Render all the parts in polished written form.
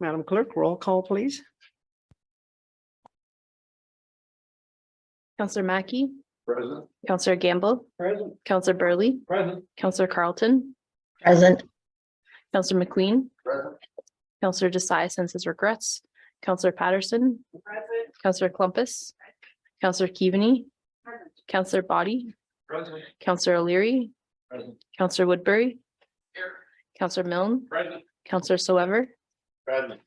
Madam Clerk, roll call, please. Councillor Mackey, Present. Councillor Gamble, Present. Councillor Burley, Present. Councillor Carlton, Present. Councillor McQueen, Present. Councillor Desai sends his regrets, Councillor Patterson, Present. Councillor Clumpus, Councillor Keaveney, Councillor Body, Present. Councillor O'Leary, Present. Councillor Woodbury, Here. Councillor Milne, Present. Councillor Soever, Present.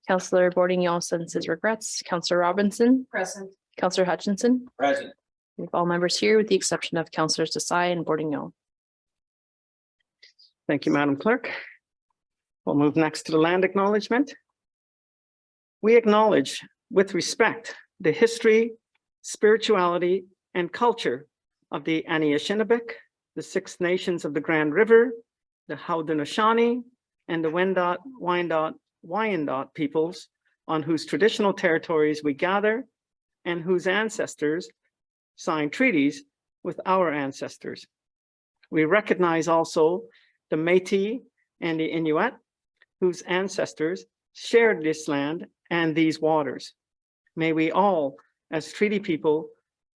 Councillor Bourdignon sends his regrets, Councillor Robinson, Present. Councillor Hutchinson. Present. We have all members here with the exception of Councillors Desai and Bourdignon. Thank you, Madam Clerk. We'll move next to the land acknowledgement. We acknowledge with respect the history, spirituality, and culture of the Anishinaabe, the Six Nations of the Grand River, the Haudenosaunee, and the Wendat, Wyandot peoples on whose traditional territories we gather and whose ancestors signed treaties with our ancestors. We recognize also the Métis and the Inuit, whose ancestors shared this land and these waters. May we all, as treaty people,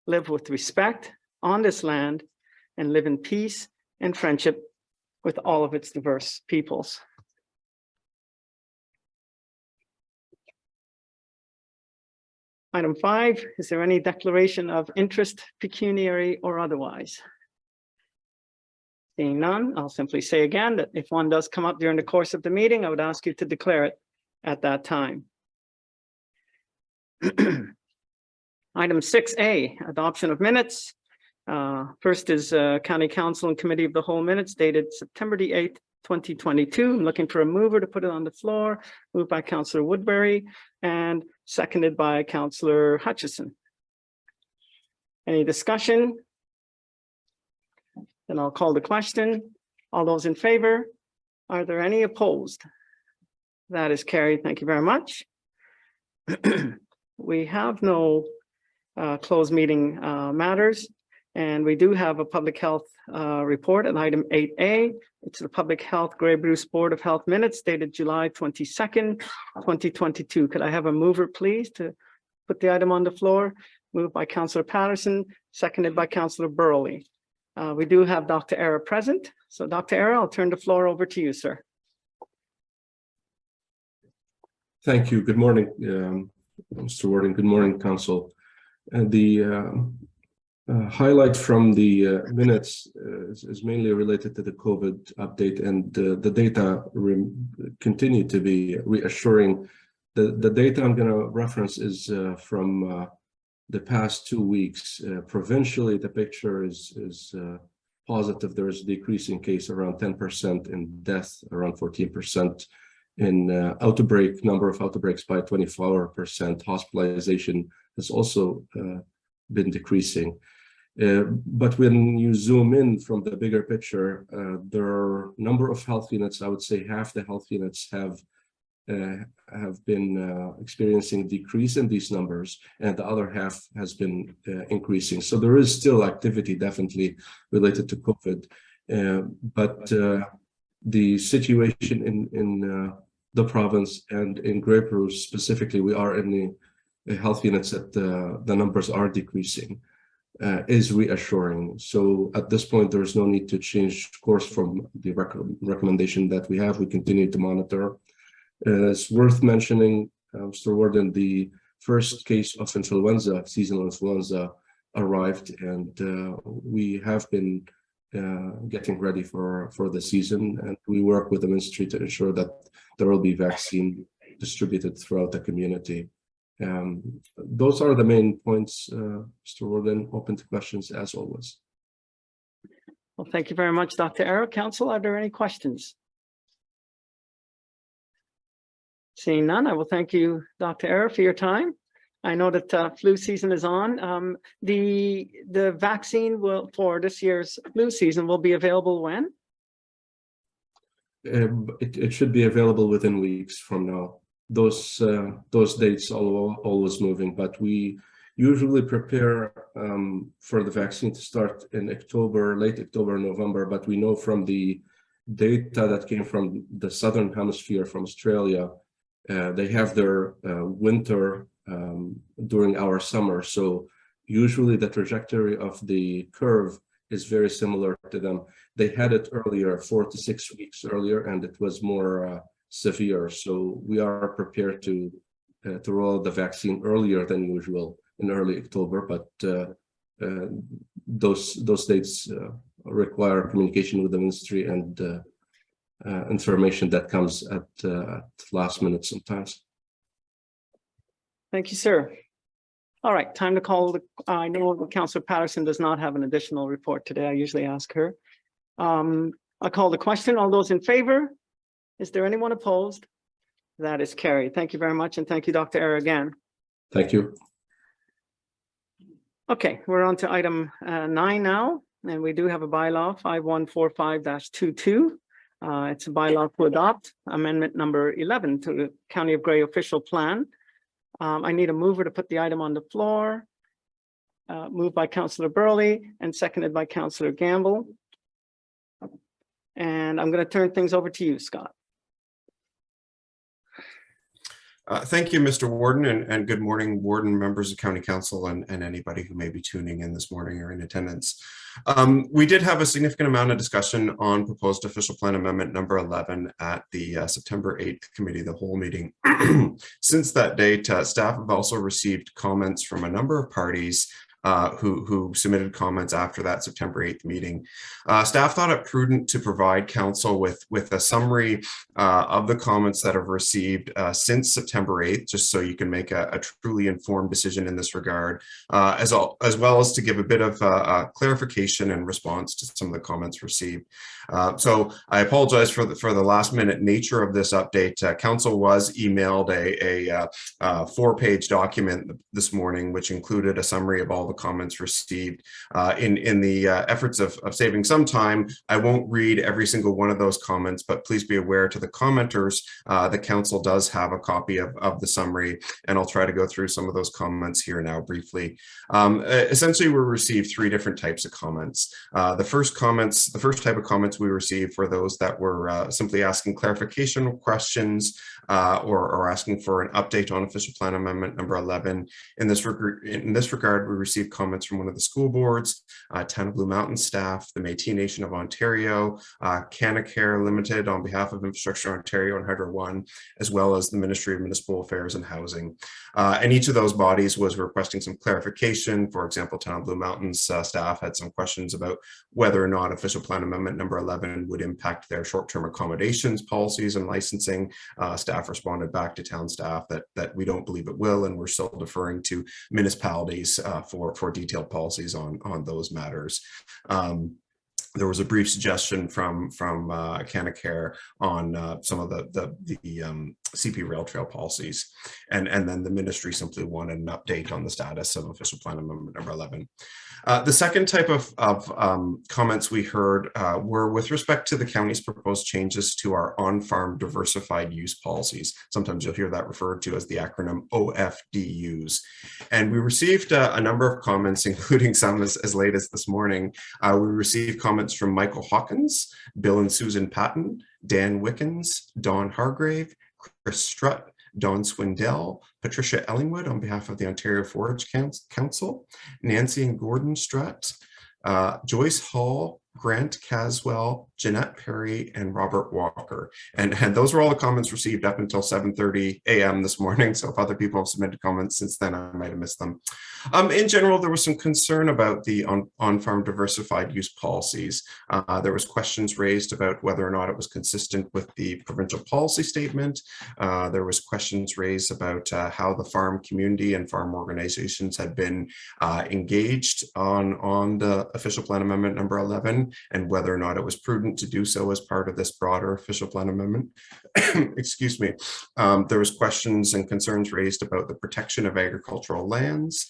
live with respect on this land and live in peace and friendship with all of its diverse peoples. Item 5, is there any declaration of interest, pecuniary or otherwise? Seeing none, I'll simply say again that if one does come up during the course of the meeting, I would ask you to declare it at that time. Item 6A, adoption of minutes. First is County Council and Committee of the Whole minutes dated September the 8th, 2022. I'm looking for a mover to put it on the floor. Moved by Councillor Woodbury and seconded by Councillor Hutchison. Any discussion? Then I'll call the question. All those in favor? Are there any opposed? That is carried. Thank you very much. We have no closed meeting matters, and we do have a public health report at item 8A. It's the Public Health Grey Bruce Board of Health minutes dated July 22nd, 2022. Could I have a mover, please, to put the item on the floor? Moved by Councillor Patterson, seconded by Councillor Burley. We do have Dr. Era present. So Dr. Era, I'll turn the floor over to you, sir. Thank you. Good morning, Mr. Warden. Good morning, Council. And the highlight from the minutes is mainly related to the COVID update, and the data continue to be reassuring. The data I'm going to reference is from the past 2 weeks. Provincially, the picture is positive. There is a decrease in case around 10%, in death around 14%, in number of outbreaks by 24%. Hospitalization has also been decreasing. But when you zoom in from the bigger picture, there are a number of health units. I would say half the health units have been experiencing decrease in these numbers, and the other half has been increasing. So there is still activity definitely related to COVID, but the situation in the province and in Grey Bruce specifically, we are in the health units that the numbers are decreasing, is reassuring. So at this point, there is no need to change course from the recommendation that we have. We continue to monitor. It's worth mentioning, Mr. Warden, the first case of influenza, seasonal influenza, arrived, and we have been getting ready for the season, and we work with the ministry to ensure that there will be vaccine distributed throughout the community. Those are the main points, Mr. Warden. Open to questions as always. Well, thank you very much, Dr. Era. Council, are there any questions? Seeing none, I will thank you, Dr. Era, for your time. I know that flu season is on. The vaccine for this year's flu season will be available when? It should be available within weeks from now. Those dates are always moving, but we usually prepare for the vaccine to start in October, late October, November. But we know from the data that came from the Southern Hemisphere, from Australia, They have their winter during our summer. So usually the trajectory of the curve is very similar to them. They had it earlier, 4 to 6 weeks earlier, and it was more severe. So we are prepared to roll out the vaccine earlier than usual in early October, but those dates require communication with the ministry and information that comes at last minute sometimes. Thank you, sir. All right, time to call the, I know Councillor Patterson does not have an additional report today. I usually ask her. I'll call the question. All those in favor? Is there anyone opposed? That is carried. Thank you very much. And thank you, Dr. Eyre, again. Thank you. Okay, we're on to item 9 now, and we do have a bylaw 5145-22. It's a bylaw to adopt amendment number 11 to the County of Grey official plan. I need a mover to put the item on the floor. Moved by Councillor Burley and seconded by Councillor Gamble. And I'm going to turn things over to you, Scott. Thank you, Mr. Warden, and good morning, Warden, members of County Council, and anybody who may be tuning in this morning or in attendance. We did have a significant amount of discussion on proposed official plan amendment number 11 at the September 8th committee, the whole meeting. Since that date, staff have also received comments from a number of parties who submitted comments after that September 8th meeting. Staff thought it prudent to provide council with a summary of the comments that have received since September 8th, just so you can make a truly informed decision in this regard, as well as to give a bit of clarification and response to some of the comments received. So I apologize for the last minute nature of this update. Council was emailed a 4-page document this morning, which included a summary of all the comments received. In the efforts of saving some time, I won't read every single one of those comments, but please be aware to the commenters, the council does have a copy of the summary, and I'll try to go through some of those comments here now briefly. Essentially, we received 3 different types of comments. The first type of comments we received were those that were simply asking clarification questions or asking for an update on official plan amendment number 11. In this regard, we received comments from one of the school boards, Town of Blue Mountain staff, the Métis Nation of Ontario, Canacare Limited on behalf of Infrastructure Ontario and Hydro One, as well as the Ministry of Municipal Affairs and Housing. And each of those bodies was requesting some clarification. For example, Town of Blue Mountain's staff had some questions about whether or not official plan amendment number 11 would impact their short-term accommodations policies and licensing. Staff responded back to town staff that we don't believe it will, and we're still deferring to municipalities for detailed policies on those matters. There was a brief suggestion from Canacare on some of the CP rail trail policies, and then the ministry simply wanted an update on the status of official plan amendment number 11. The second type of comments we heard were with respect to the county's proposed changes to our on-farm diversified use policies. Sometimes you'll hear that referred to as the acronym OFDUs. And we received a number of comments, including some as late as this morning. We received comments from Michael Hawkins, Bill and Susan Patton, Dan Wickens, Don Hargrave, Chris Strutt, Don Swindell, Patricia Ellingwood on behalf of the Ontario Forage Council, Nancy and Gordon Strutt, Joyce Hall, Grant Caswell, Jeanette Perry, and Robert Walker. And those were all the comments received up until 7:30 a.m. this morning. So if other people have submitted comments since then, I might have missed them. In general, there was some concern about the on-farm diversified use policies. There was questions raised about whether or not it was consistent with the provincial policy statement. There was questions raised about how the farm community and farm organizations had been engaged on the official plan amendment number 11, and whether or not it was prudent to do so as part of this broader official plan amendment. Excuse me. There was questions and concerns raised about the protection of agricultural lands.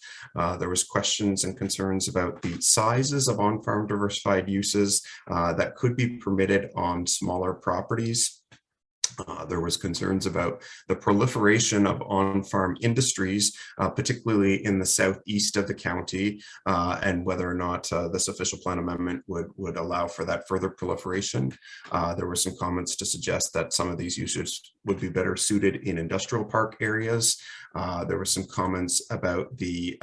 There was questions and concerns about the sizes of on-farm diversified uses that could be permitted on smaller properties. There was concerns about the proliferation of on-farm industries, particularly in the southeast of the county, and whether or not this official plan amendment would allow for that further proliferation. There were some comments to suggest that some of these uses would be better suited in industrial park areas. There were some comments about the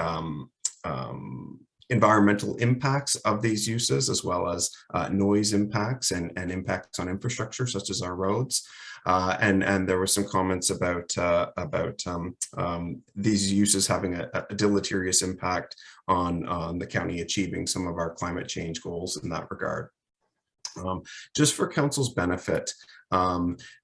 environmental impacts of these uses, as well as noise impacts and impacts on infrastructure such as our roads. And there were some comments about these uses having a deleterious impact on the county achieving some of our climate change goals in that regard. Just for council's benefit,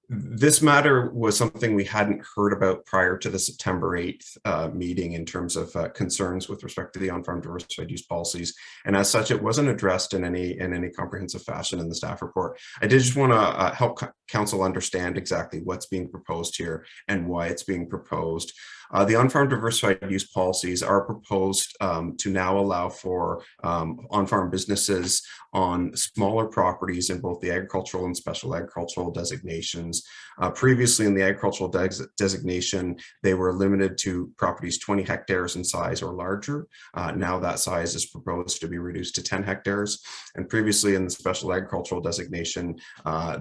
this matter was something we hadn't heard about prior to the September 8th meeting in terms of concerns with respect to the on-farm diversified use policies. And as such, it wasn't addressed in any comprehensive fashion in the staff report. I did just want to help council understand exactly what's being proposed here and why it's being proposed. The on-farm diversified use policies are proposed to now allow for on-farm businesses on smaller properties in both the agricultural and special agricultural designations. Previously in the agricultural designation, they were limited to properties 20 hectares in size or larger. Now that size is proposed to be reduced to 10 hectares. And previously in the special agricultural designation,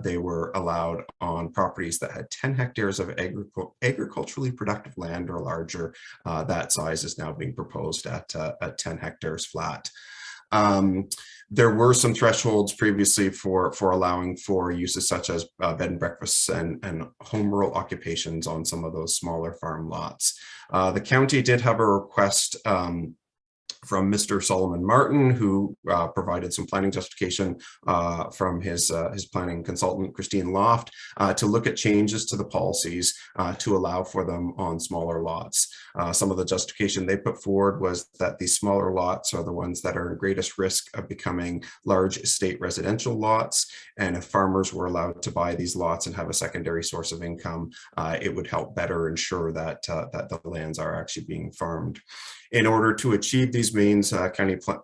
they were allowed on properties that had 10 hectares of agriculturally productive land or larger. That size is now being proposed at 10 hectares flat. There were some thresholds previously for allowing for uses such as bed and breakfasts and home rural occupations on some of those smaller farm lots. The county did have a request from Mr. Solomon Martin, who provided some planning justification from his planning consultant, Christine Loft, to look at changes to the policies to allow for them on smaller lots. Some of the justification they put forward was that these smaller lots are the ones that are in greatest risk of becoming large estate residential lots. And if farmers were allowed to buy these lots and have a secondary source of income, it would help better ensure that the lands are actually being farmed. In order to achieve these means,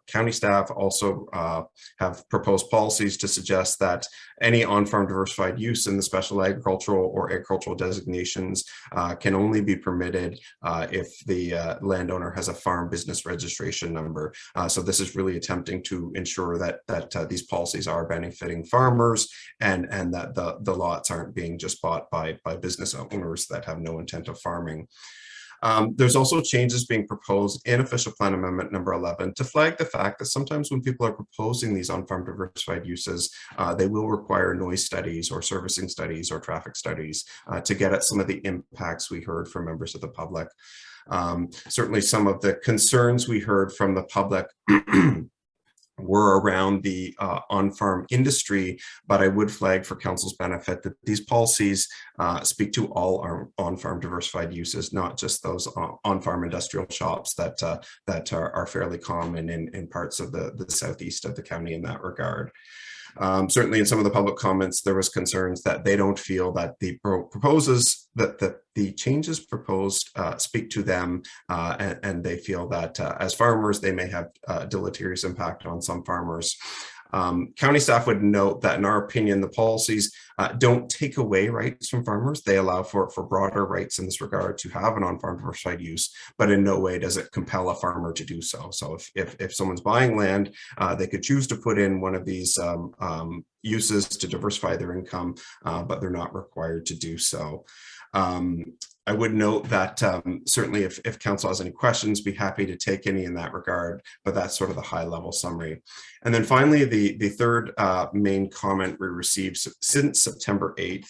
county staff also have proposed policies to suggest that any on-farm diversified use in the special agricultural or agricultural designations can only be permitted if the landowner has a farm business registration number. So this is really attempting to ensure that these policies are benefiting farmers and that the lots aren't being just bought by business owners that have no intent of farming. There's also changes being proposed in official plan amendment number 11 to flag the fact that sometimes when people are proposing these on-farm diversified uses, they will require noise studies or servicing studies or traffic studies to get at some of the impacts we heard from members of the public. Certainly some of the concerns we heard from the public were around the on-farm industry, but I would flag for council's benefit that these policies speak to all our on-farm diversified uses, not just those on-farm industrial shops that are fairly common in parts of the southeast of the county in that regard. Certainly in some of the public comments, there was concerns that they don't feel that the the changes proposed speak to them, and they feel that as farmers, they may have a deleterious impact on some farmers. County staff would note that in our opinion, the policies don't take away rights from farmers. They allow for broader rights in this regard to have an on-farm diversified use, but in no way does it compel a farmer to do so. So if someone's buying land, they could choose to put in one of these uses to diversify their income, but they're not required to do so. I would note that certainly if council has any questions, be happy to take any in that regard, but that's sort of the high level summary. And then finally, the third main comment we received since September 8th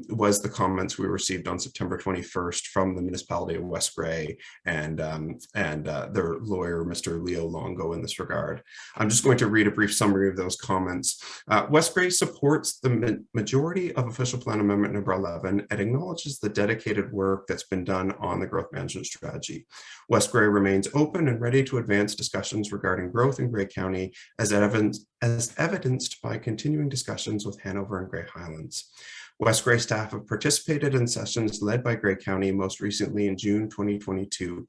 was the comments we received on September 21st from the municipality of West Grey and their lawyer, Mr. Leo Longo, in this regard. I'm just going to read a brief summary of those comments. West Grey supports the majority of official plan amendment number 11 and acknowledges the dedicated work that's been done on the growth management strategy. West Grey remains open and ready to advance discussions regarding growth in Grey County as evidenced by continuing discussions with Hanover and Grey Highlands. West Grey staff have participated in sessions led by Grey County, most recently in June 2022.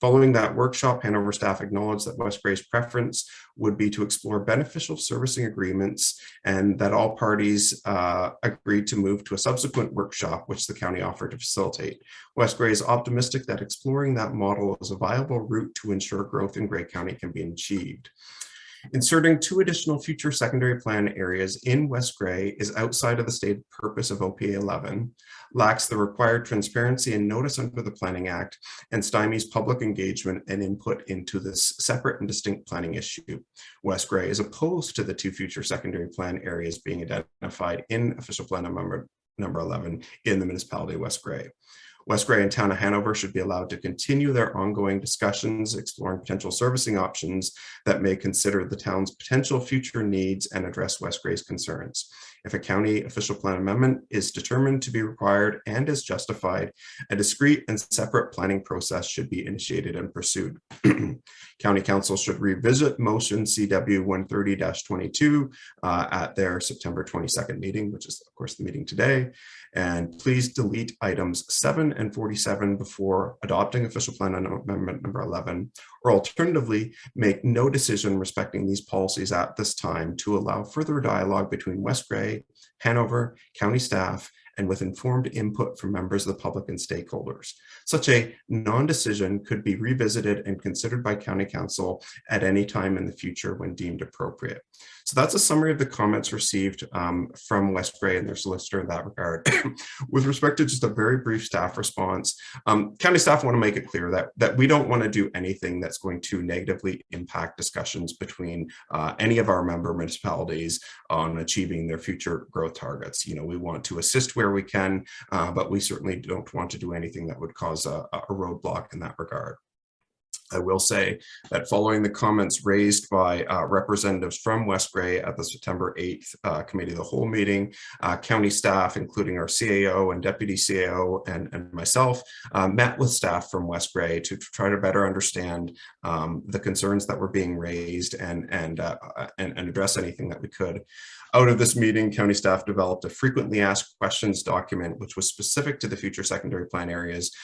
Following that workshop, Hanover staff acknowledged that West Grey's preference would be to explore beneficial servicing agreements, and that all parties agreed to move to a subsequent workshop, which the county offered to facilitate. West Grey is optimistic that exploring that model is a viable route to ensure growth in Grey County can be achieved. Inserting 2 additional future secondary plan areas in West Grey is outside of the stated purpose of OPA 11, lacks the required transparency and notice under the Planning Act, and stymies public engagement and input into this separate and distinct planning issue. West Grey is opposed to the 2 future secondary plan areas being identified in official plan number 11 in the municipality of West Grey. West Grey and Town of Hanover should be allowed to continue their ongoing discussions, exploring potential servicing options that may consider the town's potential future needs and address West Grey's concerns. If a county official plan amendment is determined to be required and is justified, a discrete and separate planning process should be initiated and pursued. County Council should revisit motion CW 130-22 at their September 22nd meeting, which is of course the meeting today. And please delete items 7 and 47 before adopting official plan amendment number 11, or alternatively, make no decision respecting these policies at this time to allow further dialogue between West Grey, Hanover, county staff, and with informed input from members of the public and stakeholders. Such a non-decision could be revisited and considered by County Council at any time in the future when deemed appropriate. So that's a summary of the comments received from West Grey and their solicitor in that regard. With respect to just a very brief staff response, county staff want to make it clear that we don't want to do anything that's going to negatively impact discussions between any of our member municipalities on achieving their future growth targets. You know, we want to assist where we can, but we certainly don't want to do anything that would cause a roadblock in that regard. I will say that following the comments raised by representatives from West Grey at the September 8th Committee of the Whole meeting, county staff, including our CAO and deputy CAO and myself, met with staff from West Grey to try to better understand the concerns that were being raised and address anything that we could. Out of this meeting, county staff developed a frequently asked questions document, which was specific to the future secondary plan areas,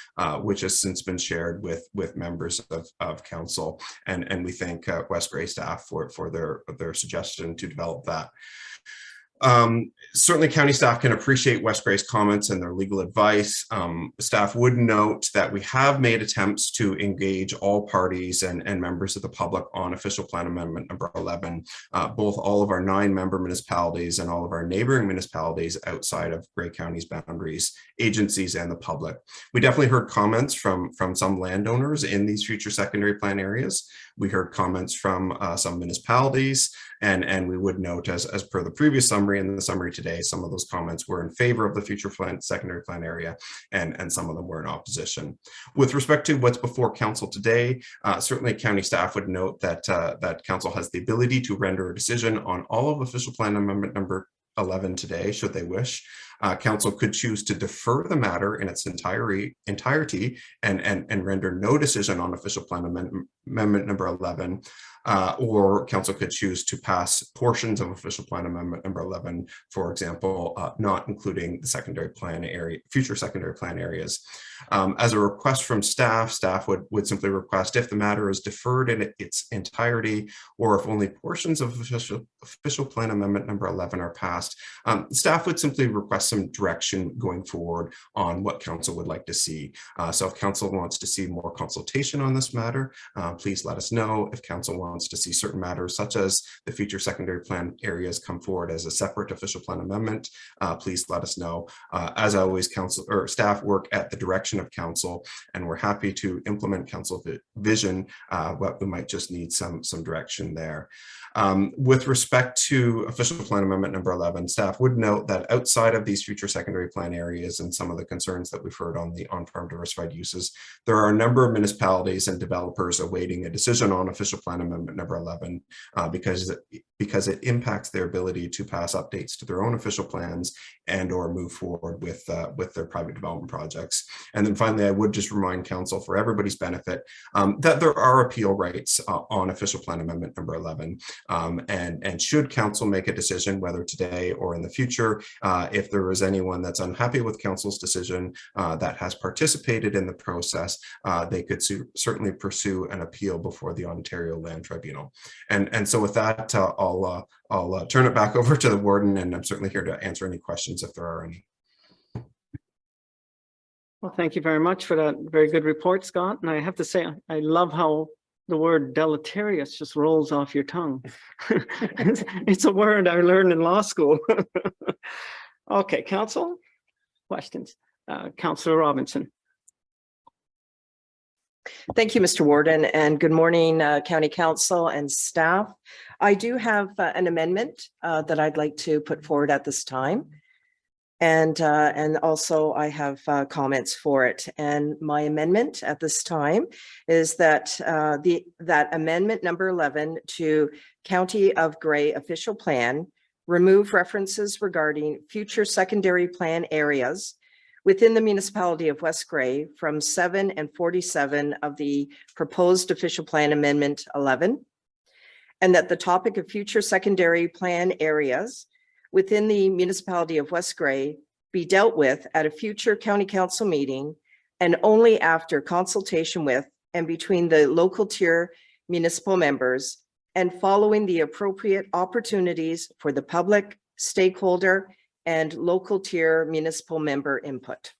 which has since been shared with members of council. And we thank West Grey staff for their suggestion to develop that. Certainly county staff can appreciate West Grey's comments and their legal advice. Staff would note that we have made attempts to engage all parties and members of the public on official plan amendment number 11, both all of our 9 member municipalities and all of our neighboring municipalities outside of Grey County's boundaries, agencies, and the public. We definitely heard comments from some landowners in these future secondary plan areas. We heard comments from some municipalities, and we would note, as per the previous summary and the summary today, some of those comments were in favor of the future secondary plan area, and some of them were in opposition. With respect to what's before council today, certainly county staff would note that that council has the ability to render a decision on all of official plan amendment number 11 today, should they wish. Council could choose to defer the matter in its entirety and render no decision on official plan amendment number 11, or council could choose to pass portions of official plan amendment number 11, for example, not including the secondary plan area, future secondary plan areas. As a request from staff would simply request, if the matter is deferred in its entirety, or if only portions of official plan amendment number 11 are passed, staff would simply request some direction going forward on what council would like to see. So if council wants to see more consultation on this matter, please let us know. If council wants to see certain matters, such as the future secondary plan areas, come forward as a separate official plan amendment, please let us know. As always, council or staff work at the direction of council, and we're happy to implement council vision, but we might just need some direction there. With respect to official plan amendment number 11, staff would note that outside of these future secondary plan areas and some of the concerns that we've heard on the on-farm diversified uses, there are a number of municipalities and developers awaiting a decision on official plan amendment number 11 because it impacts their ability to pass updates to their own official plans and or move forward with their private development projects. And then finally, I would just remind council, for everybody's benefit, that there are appeal rights on official plan amendment number 11. And should council make a decision, whether today or in the future, if there there is anyone that's unhappy with council's decision that has participated in the process, they could certainly pursue an appeal before the Ontario Land Tribunal. And so with that, I'll turn it back over to the warden, and I'm certainly here to answer any questions if there are any. Well, thank you very much for that very good report, Scott. And I have to say, I love how the word deleterious just rolls off your tongue. It's a word I learned in law school. Okay, council, questions? Councillor Robinson. Thank you, Mr. Warden, and good morning, County Council and staff. I do have an amendment that I'd like to put forward at this time. And also I have comments for it. And my amendment at this time is that that amendment number 11 to County of Grey official plan remove references regarding future secondary plan areas within the municipality of West Grey from 7 and 47 of the proposed official plan amendment 11, and that the topic of future secondary plan areas within the municipality of West Grey be dealt with at a future county council meeting and only after consultation with and between the local tier municipal members and following the appropriate opportunities for the public, stakeholder, and local tier municipal member input.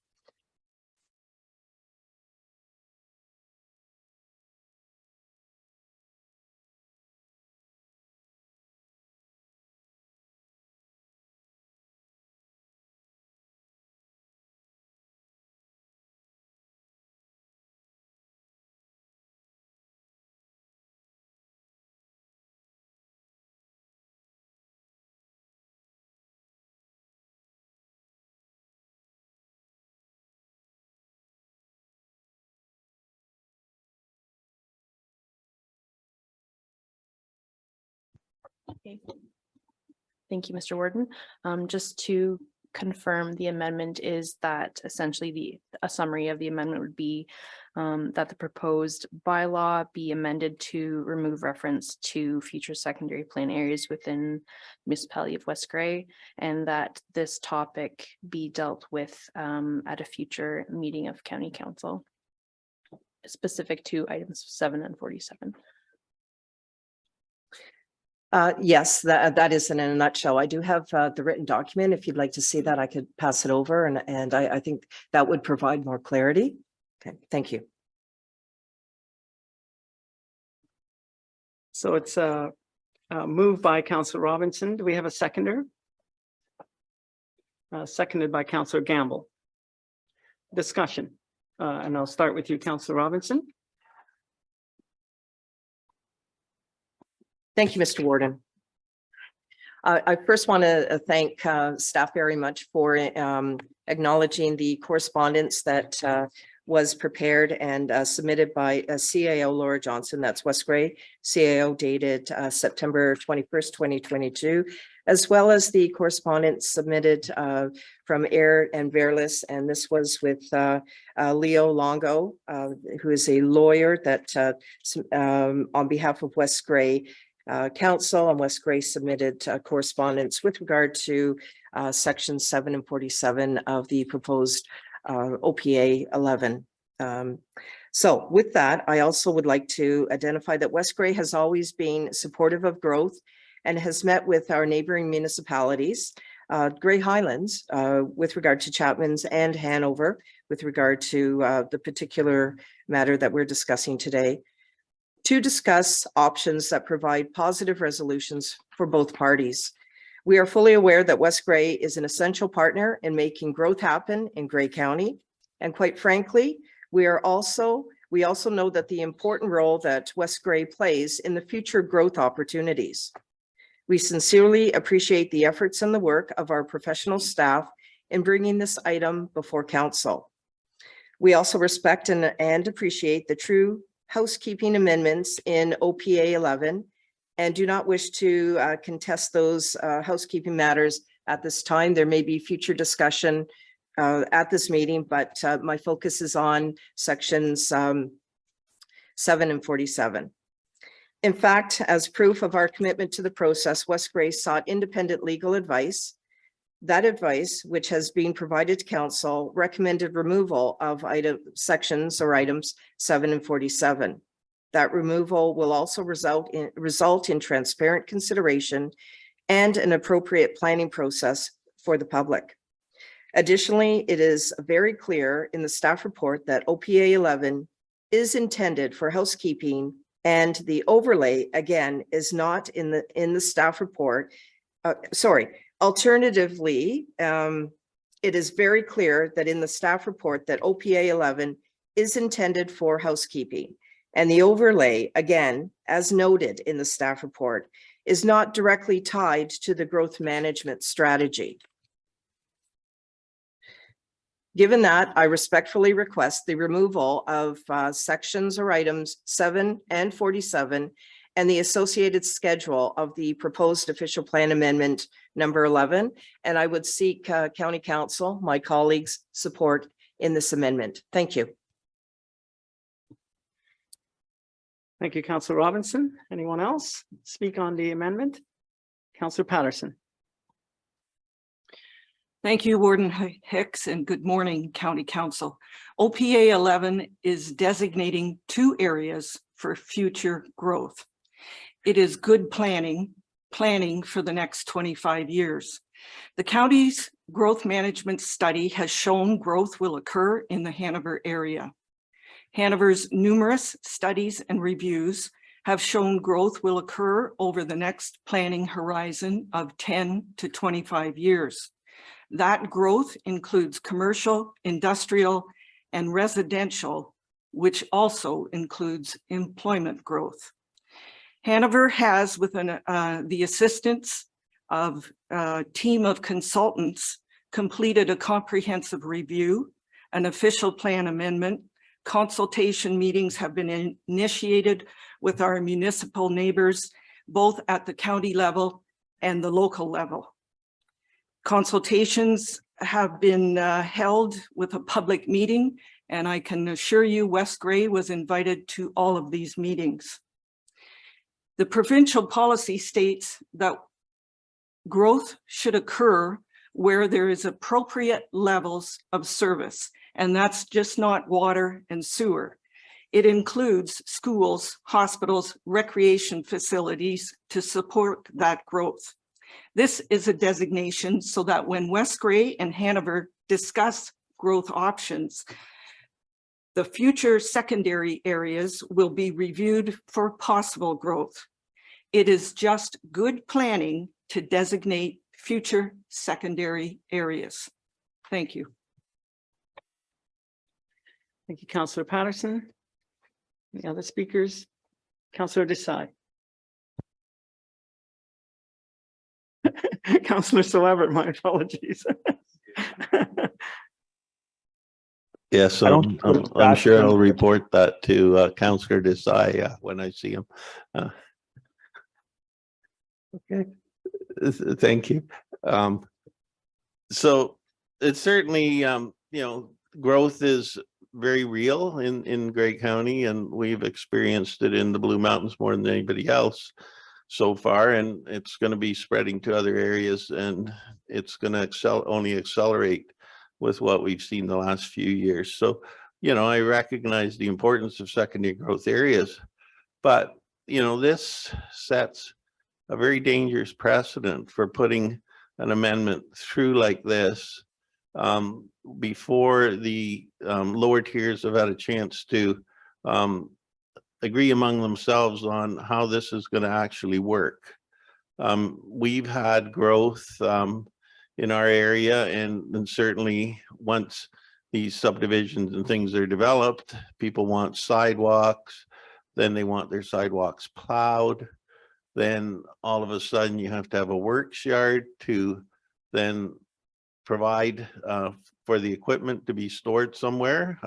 Okay. Thank you, Mr. Warden. Just to confirm, the amendment is that essentially a summary of the amendment would be that the proposed bylaw be amended to remove reference to future secondary plan areas within the municipality of West Grey, and that this topic be dealt with at a future meeting of county council, specific to items 7 and 47. Yes, that is in a nutshell. I do have the written document. If you'd like to see that, I could pass it over, and I think that would provide more clarity. Okay, thank you. So it's moved by Councillor Robinson. Do we have a seconder? Seconded by Councillor Gamble. Discussion. And I'll start with you, Councillor Robinson. Thank you, Mr. Warden. I first want to thank staff very much for acknowledging the correspondence that was prepared and submitted by CAO Laura Johnson, that's West Grey, CAO dated September 21st, 2022, as well as the correspondence submitted from Air and Verlis, and this was with Leo Longo, who is a lawyer that on behalf of West Grey Council and West Grey submitted correspondence with regard to sections 7 and 47 of the proposed OPA 11. So with that, I also would like to identify that West Grey has always been supportive of growth and has met with our neighboring municipalities, Grey Highlands, with regard to Chapman's, and Hanover, with regard to the particular matter that we're discussing today, to discuss options that provide positive resolutions for both parties. We are fully aware that West Grey is an essential partner in making growth happen in Grey County. And quite frankly, we also know that the important role that West Grey plays in the future growth opportunities. We sincerely appreciate the efforts and the work of our professional staff in bringing this item before council. We also respect and appreciate the true housekeeping amendments in OPA 11 and do not wish to contest those housekeeping matters at this time. There may be future discussion at this meeting, but my focus is on sections 7 and 47. In fact, as proof of our commitment to the process, West Grey sought independent legal advice That advice, which has been provided to council, recommended removal of sections or items 7 and 47. That removal will also result in transparent consideration and an appropriate planning process for the public. Additionally, it is very clear in the staff report that OPA 11 is intended for housekeeping, and the overlay, again, is not in the staff report. Alternatively, it is very clear that in the staff report that OPA 11 is intended for housekeeping, and the overlay, again, as noted in the staff report, is not directly tied to the growth management strategy. Given that, I respectfully request the removal of sections or items 7 and 47 and the associated schedule of the proposed official plan amendment number 11. And I would seek County Council, my colleagues' support in this amendment. Thank you. Thank you, Councillor Robinson. Anyone else speak on the amendment? Councillor Patterson. Thank you, Warden Hicks, and good morning, County Council. OPA 11 is designating 2 areas for future growth. It is good planning for the next 25 years. The county's growth management study has shown growth will occur in the Hanover area. Hanover's numerous studies and reviews have shown growth will occur over the next planning horizon of 10 to 25 years. That growth includes commercial, industrial, and residential, which also includes employment growth. Hanover has, with the assistance of a team of consultants, completed a comprehensive review, an official plan amendment. Consultation meetings have been initiated with our municipal neighbors, both at the county level and the local level. Consultations have been held with a public meeting, and I can assure you West Grey was invited to all of these meetings. The provincial policy states that growth should occur where there is appropriate levels of service, and that's just not water and sewer. It includes schools, hospitals, recreation facilities to support that growth. This is a designation so that when West Grey and Hanover discuss growth options, the future secondary areas will be reviewed for possible growth. It is just good planning to designate future secondary areas. Thank you. Thank you, Councillor Patterson. Any other speakers? Councillor Desai. Councillor Salabert, my apologies. Yes, I'm sure I'll report that to Councillor Desai when I see him. Okay, thank you. So it's certainly, you know, growth is very real in Grey County, and we've experienced it in the Blue Mountains more than anybody else so far, and it's going to be spreading to other areas, and it's going to only accelerate with what we've seen the last few years. So, you know, I recognize the importance of secondary growth areas, but, you know, this sets a very dangerous precedent for putting an amendment through like this before the lower tiers have had a chance to agree among themselves on how this is going to actually work. We've had growth in our area, and certainly once these subdivisions and things are developed, people want sidewalks, then they want their sidewalks plowed. Then all of a sudden you have to have a works yard to then provide for the equipment to be stored somewhere.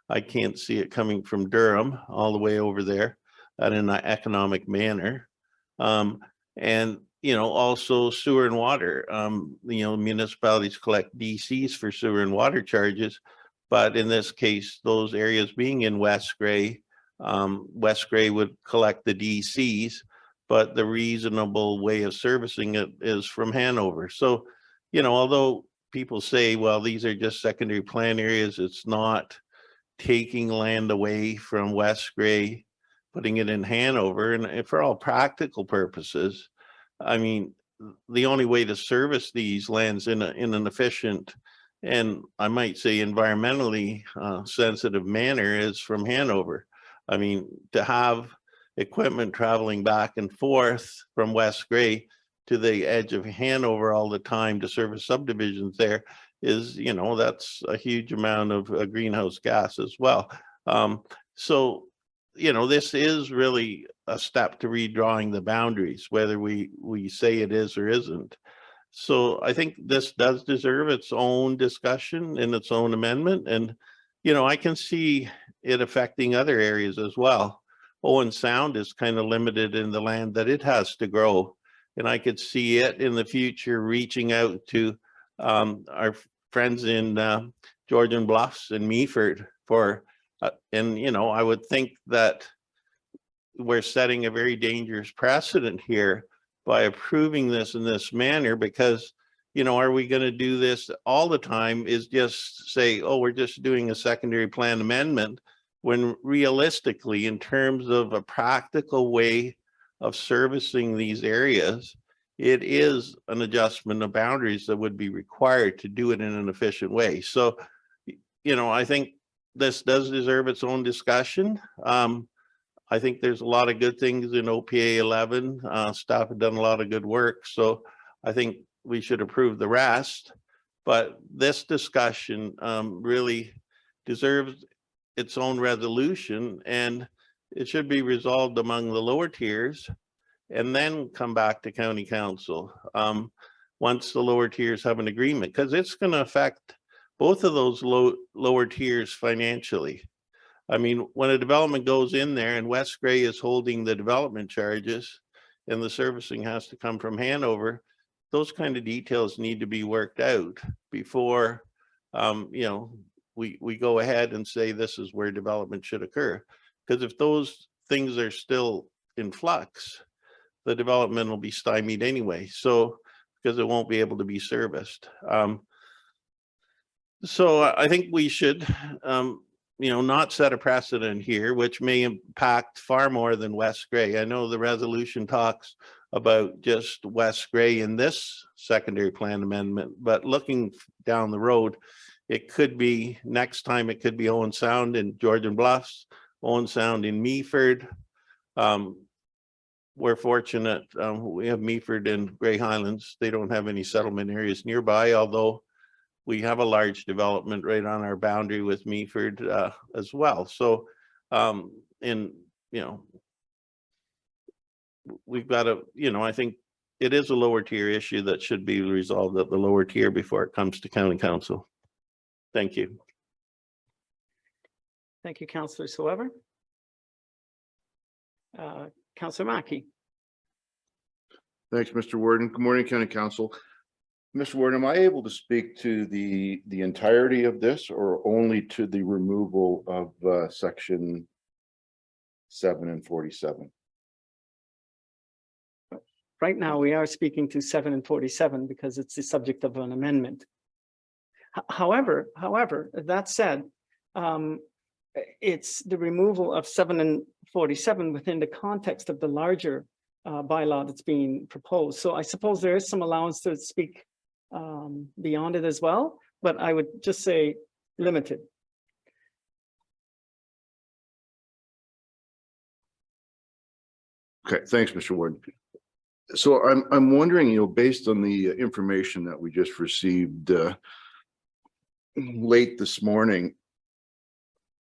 I can't see it coming from Durham all the way over there in an economic manner. And, you know, also sewer and water. You know, municipalities collect DCs for sewer and water charges, but in this case, those areas being in West Grey would collect the DCs, but the reasonable way of servicing it is from Hanover. So, you know, although people say, well, these are just secondary plan areas, it's not taking land away from West Grey, putting it in Hanover, and for all practical purposes, I mean, the only way to service these lands in an efficient and I might say environmentally sensitive manner is from Hanover. I mean, to have equipment traveling back and forth from West Grey to the edge of Hanover all the time to service subdivisions there is, you know, that's a huge amount of greenhouse gas as well. So, you know, this is really a step to redrawing the boundaries, whether we say it is or isn't. So I think this does deserve its own discussion and its own amendment. And, you know, I can see it affecting other areas as well. Owen Sound is kind of limited in the land that it has to grow. And I could see it in the future reaching out to our friends in Georgian Bluffs and Meaford for, and, you know, I would think that we're setting a very dangerous precedent here by approving this in this manner, because, you know, are we going to do this all the time is just say, oh, we're just doing a secondary plan amendment, when realistically, in terms of a practical way of servicing these areas, it is an adjustment of boundaries that would be required to do it in an efficient way. So, you know, I think this does deserve its own discussion. I think there's a lot of good things in OPA 11. Staff have done a lot of good work. So I think we should approve the rest. But this discussion really deserves its own resolution, and it should be resolved among the lower tiers and then come back to county council once the lower tiers have an agreement, because it's going to affect both of those lower tiers financially. I mean, when a development goes in there and West Grey is holding the development charges and the servicing has to come from Hanover, those kind of details need to be worked out before, you know, we go ahead and say this is where development should occur. Because if those things are still in flux, the development will be stymied anyway. So, because it won't be able to be serviced. So I think we should, you know, not set a precedent here, which may impact far more than West Grey. I know the resolution talks about just West Grey in this secondary plan amendment, but looking down the road, it could be next time, it could be Owen Sound in Georgian Bluffs, Owen Sound in Meaford. We're fortunate, we have Meaford and Grey Highlands. They don't have any settlement areas nearby, although we have a large development right on our boundary with Meaford as well. So, you know, we've got to, you know, I think it is a lower tier issue that should be resolved at the lower tier before it comes to county council. Thank you. Thank you, Councillor Soever. Councillor Mackey. Thanks, Mr. Warden. Good morning, County Council. Mr. Warden, am I able to speak to the entirety of this or only to the removal of section 7 and 47? Right now, we are speaking to 7 and 47 because it's the subject of an amendment. However, that said, it's the removal of 7 and 47 within the context of the larger bylaw that's being proposed. So I suppose there is some allowance to speak beyond it as well, but I would just say limited. Okay, thanks, Mr. Warden. So I'm wondering, you know, based on the information that we just received late this morning,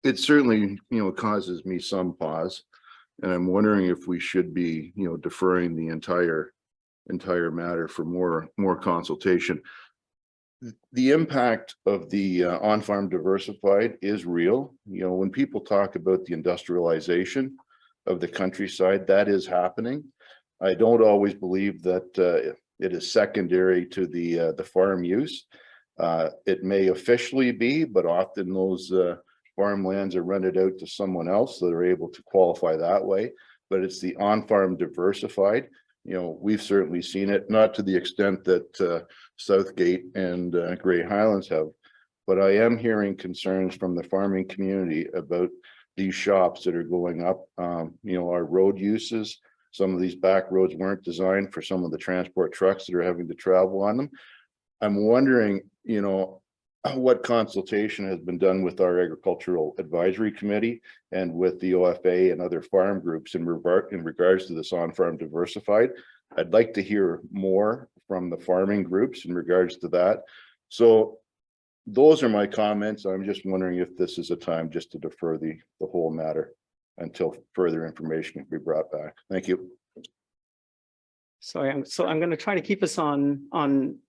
it certainly, you know, causes me some pause, and I'm wondering if we should be, you know, deferring the entire matter for more consultation. The impact of the on-farm diversified is real. You know, when people talk about the industrialization of the countryside, that is happening. I don't always believe that it is secondary to the farm use. It may officially be, but often those farmlands are rented out to someone else that are able to qualify that way. But it's the on-farm diversified, we've certainly seen it, not to the extent that Southgate and Grey Highlands have, but I am hearing concerns from the farming community about these shops that are going up. Our road uses, some of these back roads weren't designed for some of the transport trucks that are having to travel on them. I'm wondering, what consultation has been done with our Agricultural Advisory Committee and with the OFA and other farm groups in regards to this on-farm diversified. I'd like to hear more from the farming groups in regards to that. So those are my comments. I'm just wondering if this is a time just to defer the whole matter until further information can be brought back. Thank you. So I'm going to try to keep us on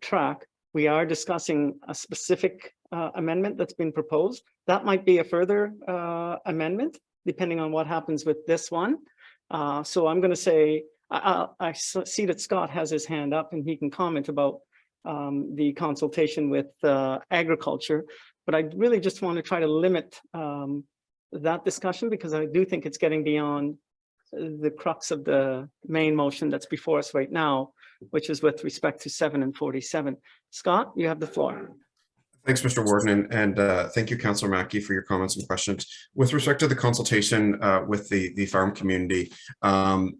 track. We are discussing a specific amendment that's been proposed. That might be a further amendment, depending on what happens with this one. So I'm going to say, I see that Scott has his hand up and he can comment about the consultation with agriculture, but I really just want to try to limit that discussion because I do think it's getting beyond the crux of the main motion that's before us right now, which is with respect to 7 and 47. Scott, you have the floor. Thanks, Mr. Warden, and thank you, Councillor Mackey, for your comments and questions. With respect to the consultation with the farm community,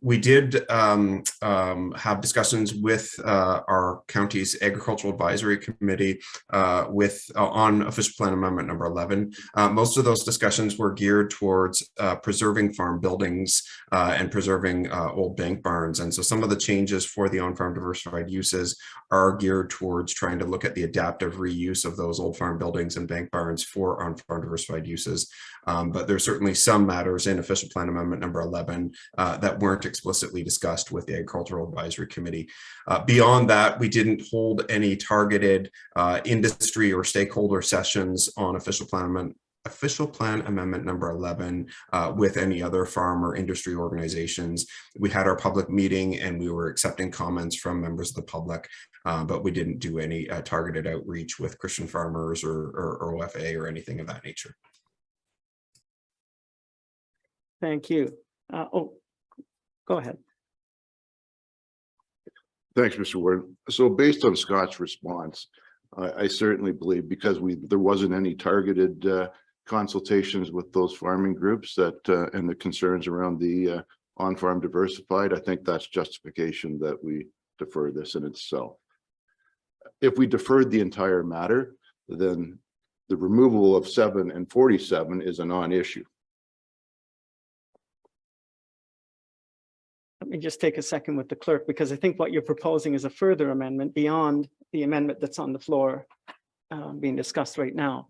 we did have discussions with our county's Agricultural Advisory Committee on Official Plan Amendment number 11. Most of those discussions were geared towards preserving farm buildings and preserving old bank barns. And so some of the changes for the on-farm diversified uses are geared towards trying to look at the adaptive reuse of those old farm buildings and bank barns for on-farm diversified uses. But there's certainly some matters in Official Plan Amendment number 11 that weren't explicitly discussed with the Agricultural Advisory Committee. Beyond that, we didn't hold any targeted industry or stakeholder sessions on Official Plan Amendment number 11 with any other farm or industry organizations. We had our public meeting and we were accepting comments from members of the public, but we didn't do any targeted outreach with Christian farmers or OFA or anything of that nature. Thank you. Go ahead. Thanks, Mr. Ward. So based on Scott's response, I certainly believe because there wasn't any targeted consultations with those farming groups that and the concerns around the on-farm diversified, I think that's justification that we defer this in itself. If we deferred the entire matter, then the removal of 7 and 47 is a non-issue. Let me just take a second with the clerk, because I think what you're proposing is a further amendment beyond the amendment that's on the floor being discussed right now.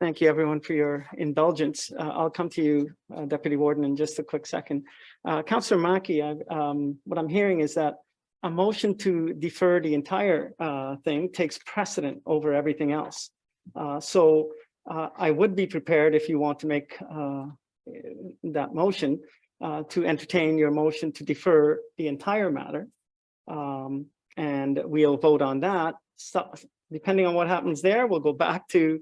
Thank you, everyone, for your indulgence. I'll come to you, Deputy Warden, in just a quick second. Councillor Mackey, what I'm hearing is that a motion to defer the entire thing takes precedent over everything else. So I would be prepared, if you want to make that motion, to entertain your motion to defer the entire matter. And we'll vote on that. So, depending on what happens there, we'll go back to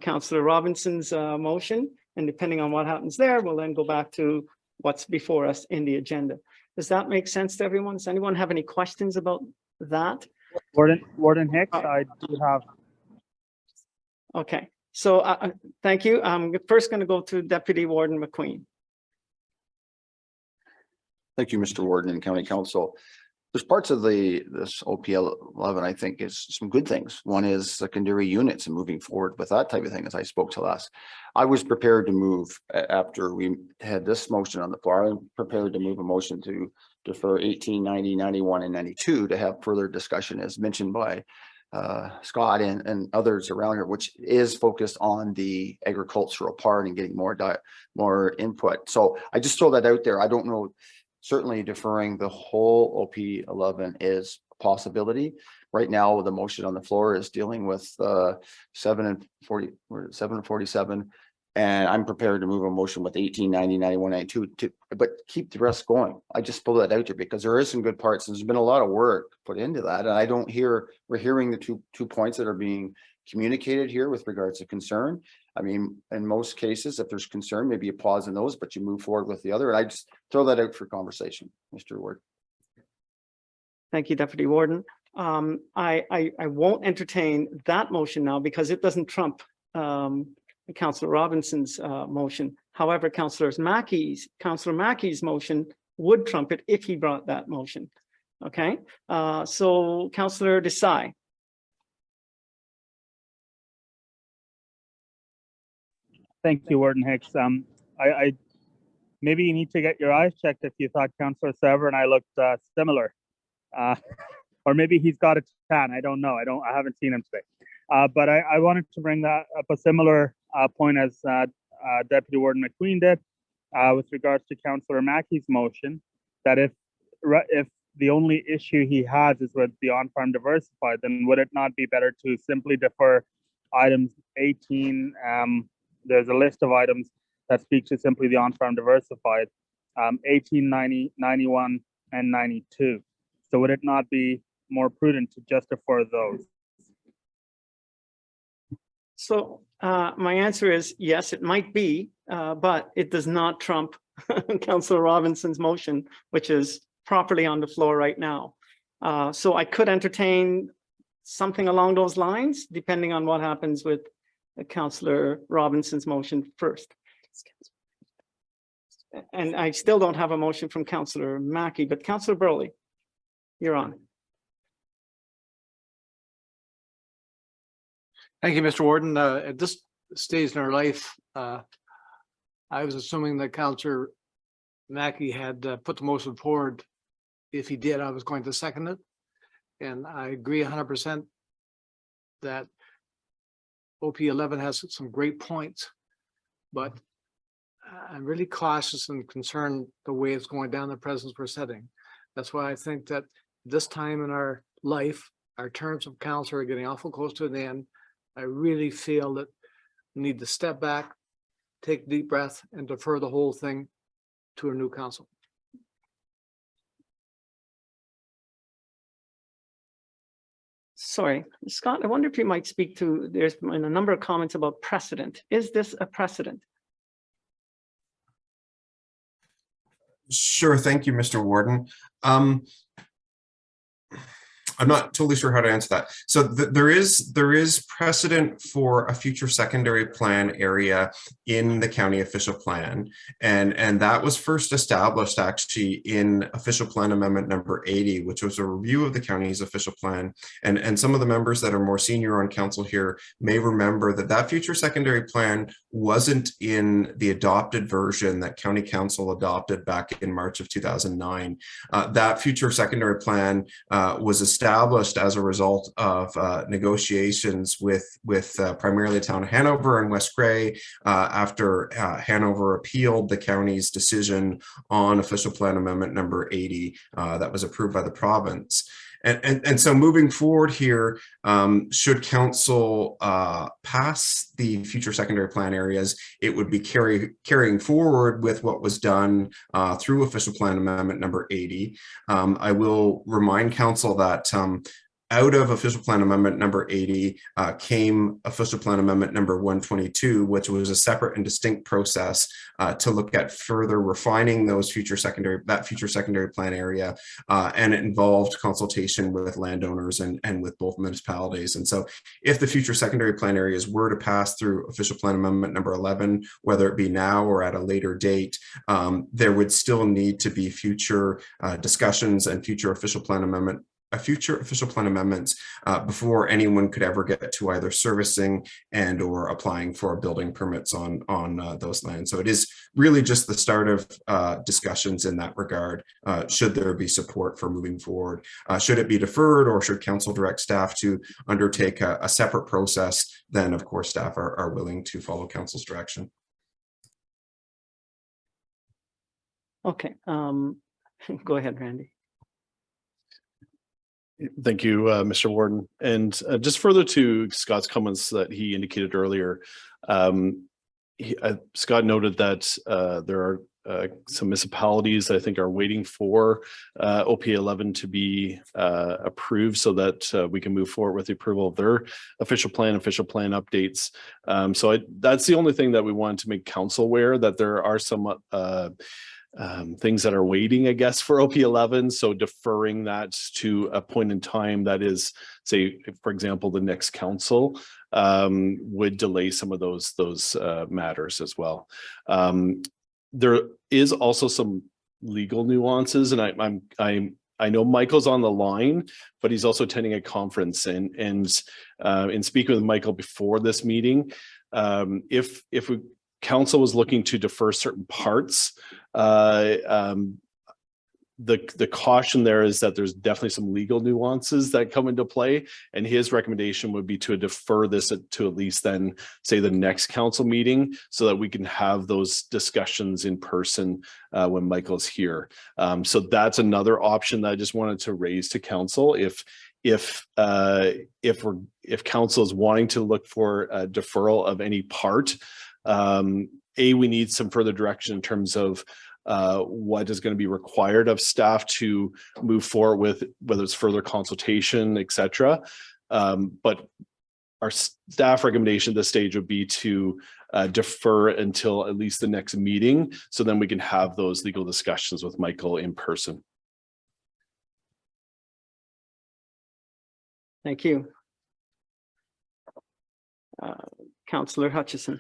Councillor Robinson's motion, and depending on what happens there, we'll then go back to what's before us in the agenda. Does that make sense to everyone? Does anyone have any questions about that? Warden Hicks, I do have. Okay, So thank you. I'm first going to go to Deputy Warden McQueen. Thank you, Mr. Warden and County Council. There's parts of this OPL 11, I think, is some good things. One is secondary units and moving forward with that type of thing, as I spoke to last. I was prepared to move after we had this motion on the floor. I'm prepared to move a motion to defer 18, 90, 91, and 92 to have further discussion, as mentioned by Scott and others around here, which is focused on the agricultural part and getting more input. So I just throw that out there. I don't know. Certainly deferring the whole OP 11 is a possibility. Right now, the motion on the floor is dealing with 7 and 47. And I'm prepared to move a motion with 18, 90, 91, 92, but keep the rest going. I just pull that out there because there is some good parts. There's been a lot of work put into that. And I don't hear, we're hearing the two points that are being communicated here with regards to concern. I mean, in most cases, if there's concern, maybe you pause in those, but you move forward with the other. And I just throw that out for conversation, Mr. Ward. Thank you, Deputy Warden. I won't entertain that motion now because it doesn't trump Councillor Robinson's motion. However, Councillor Mackey's motion would trump it if he brought that motion. Okay, so Councillor Desai. Thank you, Warden Hicks. I maybe you need to get your eyes checked if you thought Councillor Sever and I looked similar, or maybe he's got a tan. I don't know. I haven't seen him today. But I wanted to bring that up a similar point as Deputy Warden McQueen did with regards to Councillor Mackey's motion. That if the only issue he has is with the on-farm diversified, then would it not be better to simply defer items 18? There's a list of items that speak to simply the on-farm diversified, 18, 90, 91, and 92. So would it not be more prudent to just defer those? So my answer is yes, it might be, but it does not trump Councillor Robinson's motion, which is properly on the floor right now. So I could entertain something along those lines, depending on what happens with Councillor Robinson's motion first. And I still don't have a motion from Councillor Mackey, but Councillor Burley, you're on. Thank you, Mr. Warden. At this stage in our life, I was assuming that Councillor Mackey had put the motion forward. If he did, I was going to second it. And I agree 100% that OP 11 has some great points, but I'm really cautious and concerned the way it's going down the precedents we're setting. That's why I think that this time in our life, our terms of council are getting awful close to an end. I really feel that we need to step back, take a deep breath, and defer the whole thing to a new council. Sorry, Scott, I wonder if you might speak to, there's been a number of comments about precedent. Is this a precedent? Sure. Thank you, Mr. Warden. I'm not totally sure how to answer that. So there is precedent for a future secondary plan area in the county official plan, and that was first established actually in official plan amendment number 80, which was a review of the county's official plan. And some of the members that are more senior on council here may remember that future secondary plan wasn't in the adopted version that county council adopted back in March of 2009. That future secondary plan was established as a result of negotiations with primarily the town of Hanover and West Grey after Hanover appealed the county's decision on official plan amendment number 80 that was approved by the province. And so moving forward here, should council pass the future secondary plan areas, it would be carrying forward with what was done through official plan amendment number 80. I will remind council that out of official plan amendment number 80 came official plan amendment number 122, which was a separate and distinct process to look at further refining those future secondary plan area, and it involved consultation with landowners and with both municipalities. And so if the future secondary plan areas were to pass through official plan amendment number 11, whether it be now or at a later date, there would still need to be future discussions and future official plan amendments before anyone could ever get to either servicing and or applying for building permits on those lands. So it is really just the start of discussions in that regard. Should there be support for moving forward? Should it be deferred, or should council direct staff to undertake a separate process? Then of course staff are willing to follow council's direction. Okay, go ahead, Randy. Thank you, Mr. Warden. And just further to Scott's comments that he indicated earlier, Scott noted that there are some municipalities that I think are waiting for OPA 11 to be approved so that we can move forward with the approval of their official plan updates. So that's the only thing that we wanted to make council aware, that there are some things that are waiting, I guess, for OP 11. So deferring that to a point in time that is, say, for example, the next council would delay some of those matters as well. There is also some legal nuances, and I know Michael's on the line, but he's also attending a conference. And in speaking with Michael before this meeting, if council was looking to defer certain parts, the caution there is that there's definitely some legal nuances that come into play, and his recommendation would be to defer this to at least then say the next council meeting, so that we can have those discussions in person when Michael's here. So that's another option that I just wanted to raise to council. If council is wanting to look for a deferral of any part, we need some further direction in terms of what is going to be required of staff to move forward with, whether it's further consultation, etc. But our staff recommendation at this stage would be to defer until at least the next meeting, so then we can have those legal discussions with Michael in person. Thank you. Councillor Hutchison.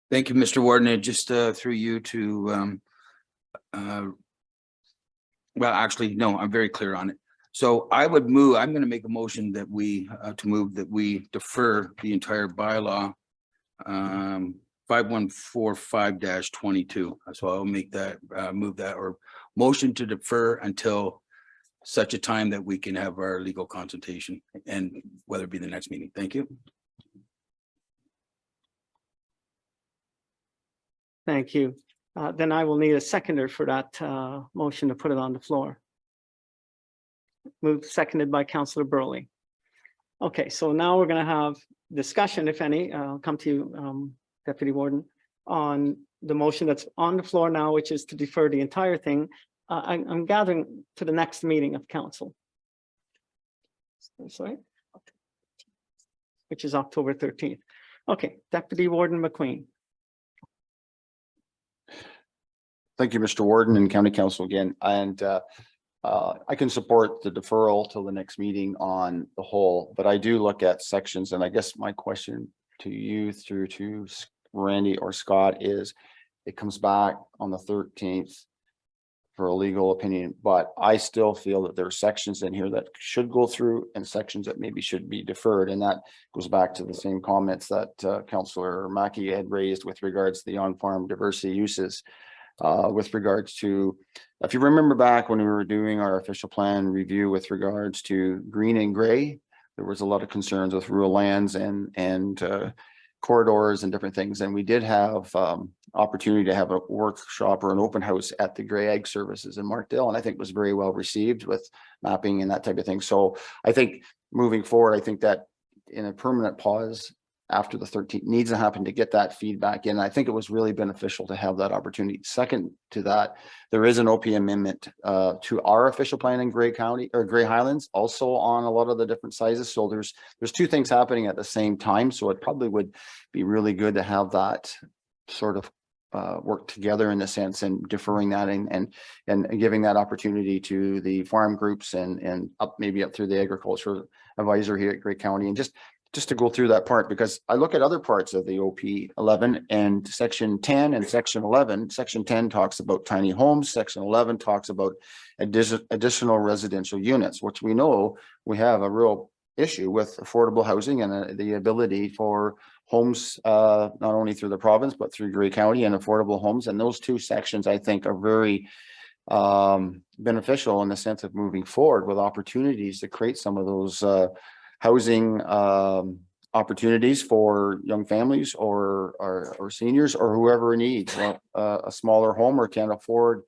Thank you, Mr. Warden. And just through you to, well, actually, no, I'm very clear on it. So I would move, I'm going to make a motion that we, defer the entire bylaw 5145-22. So I'll make that, move that, or motion to defer until such a time that we can have our legal consultation, and whether it be the next meeting. Thank you. Thank you. Then I will need a seconder for that motion to put it on the floor. Moved, seconded by Councillor Burley. Okay, so now we're going to have discussion, if any. I'll come to you, Deputy Warden, on the motion that's on the floor now, which is to defer the entire thing. I'm gathering to the next meeting of council. Sorry, which is October 13th. Okay, Deputy Warden McQueen. Thank you, Mr. Warden and County Council again. And I can support the deferral till the next meeting on the whole, but I do look at sections. And I guess my question to you through to Randy or Scott is, it comes back on the 13th for a legal opinion, but I still feel that there are sections in here that should go through and sections that maybe should be deferred. And that goes back to the same comments that Councillor Mackey had raised with regards to the on-farm diversity uses. With regards to, if you remember back when we were doing our official plan review with regards to green and gray, there was a lot of concerns with rural lands and corridors and different things. And we did have opportunity to have a workshop or an open house at the Gray Ag Services in Markdale, and I think it was very well received with mapping and that type of thing. So I think moving forward, I think that in a permanent pause after the 13th needs to happen to get that feedback in. I think it was really beneficial to have that opportunity. Second to that, there is an OP amendment to our official plan in Grey County or Grey Highlands, also on a lot of the different sizes. So there's two things happening at the same time. So it probably would be really good to have that sort of work together in a sense, and deferring that and giving that opportunity to the farm groups and maybe up through the agriculture advisor here at Grey County, and just to go through that part, because I look at other parts of the OP 11 and section 10 and section 11. Section 10 talks about tiny homes. Section 11 talks about additional residential units, which we know we have a real issue with affordable housing and the ability for homes, not only through the province, but through Grey County, and affordable homes. And those two sections, I think, are very beneficial in the sense of moving forward with opportunities to create some of those housing opportunities for young families or seniors or whoever needs a smaller home or can't afford.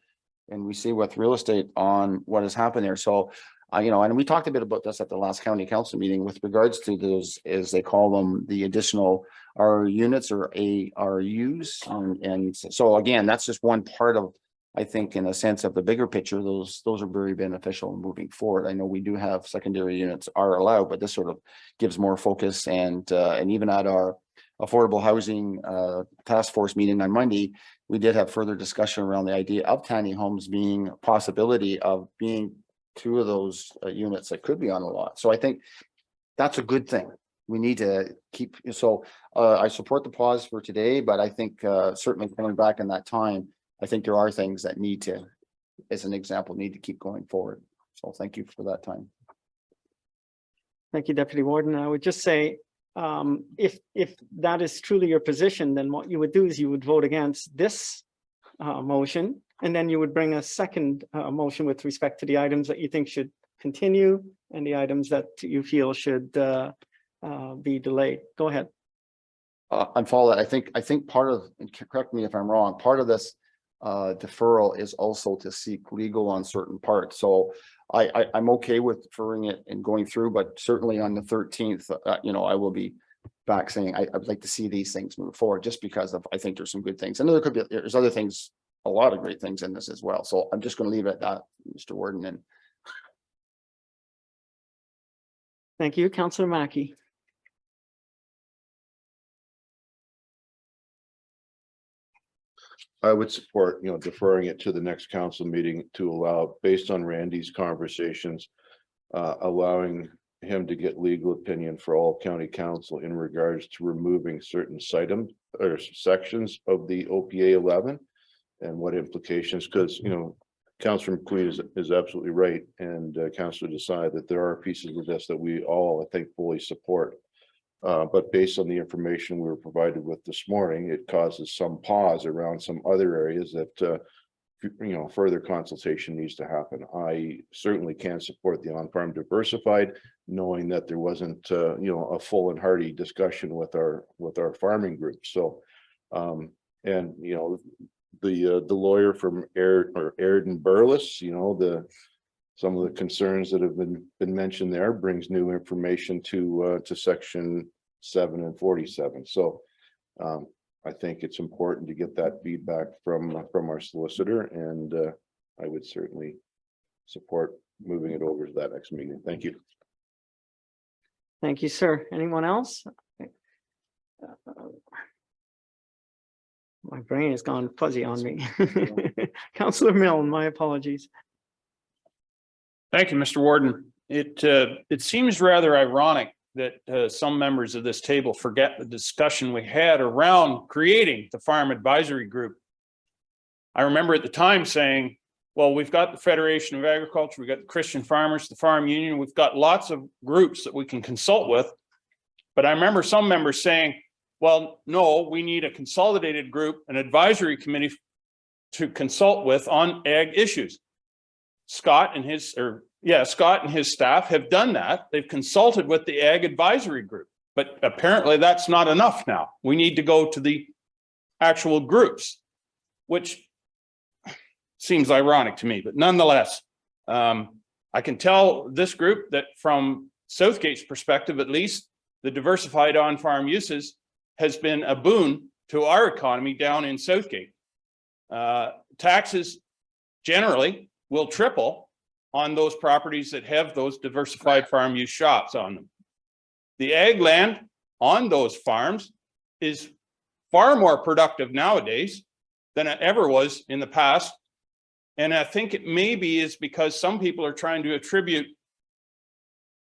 And we see with real estate on what has happened there. So, and we talked a bit about this at the last county council meeting with regards to those, as they call them, the additional R units or ARUs. And so again, that's just one part of, I think, in a sense of the bigger picture, those are very beneficial moving forward. I know we do have secondary units are allowed, but this sort of gives more focus. And even at our affordable housing task force meeting on Monday, we did have further discussion around the idea of tiny homes being a possibility of being two of those units that could be on a lot. So I think that's a good thing. We need to keep, so I support the pause for today, but I think certainly coming back in that time, I think there are things that need to, as an example, need to keep going forward. So thank you for that time. Thank you, Deputy Warden. I would just say, if that is truly your position, then what you would do is you would vote against this motion, and then you would bring a second motion with respect to the items that you think should continue and the items that you feel should be delayed. Go ahead. I'm following. I think part of, and correct me if I'm wrong, part of this deferral is also to seek legal on certain parts. So I'm okay with deferring it and going through, but certainly on the 13th, I will be back saying I'd like to see these things move forward, just because of, I think there's some good things. And there's other things, a lot of great things in this as well. So I'm just going to leave it at that, Mr. Warden. And Thank you, Councillor Mackey. I would support, deferring it to the next council meeting to allow, based on Randy's conversations, allowing him to get legal opinion for all county council in regards to removing certain items or sections of the OPA 11 and what implications, because, Councillor McQueen is absolutely right. And Councillor Desai, that there are pieces of this that we all, I think, fully support. But based on the information we were provided with this morning, it causes some pause around some other areas that, further consultation needs to happen. I certainly can support the on-farm diversified, knowing that there wasn't, a full and hearty discussion with our farming group. So, the lawyer from Airden Burles, some of the concerns that have been mentioned there brings new information to section 7 and 47. So I think it's important to get that feedback from our solicitor, and I would certainly support moving it over to that next meeting. Thank you. Thank you, sir. Anyone else? My brain has gone fuzzy on me. Councillor Milne, my apologies. Thank you, Mr. Warden. It seems rather ironic that some members of this table forget the discussion we had around creating the Farm Advisory Group. I remember at the time saying, well, we've got the Federation of Agriculture, we've got the Christian Farmers, the Farm Union, we've got lots of groups that we can consult with. But I remember some members saying, well, no, we need a consolidated group, an advisory committee to consult with on ag issues. Scott and his staff have done that. They've consulted with the Ag Advisory Group, but apparently that's not enough now. We need to go to the actual groups, which seems ironic to me, but nonetheless, I can tell this group that from Southgate's perspective, at least, the diversified on-farm uses has been a boon to our economy down in Southgate. Taxes generally will triple on those properties that have those diversified farm use shops on them. The ag land on those farms is far more productive nowadays than it ever was in the past. And I think it maybe is because some people are trying to attribute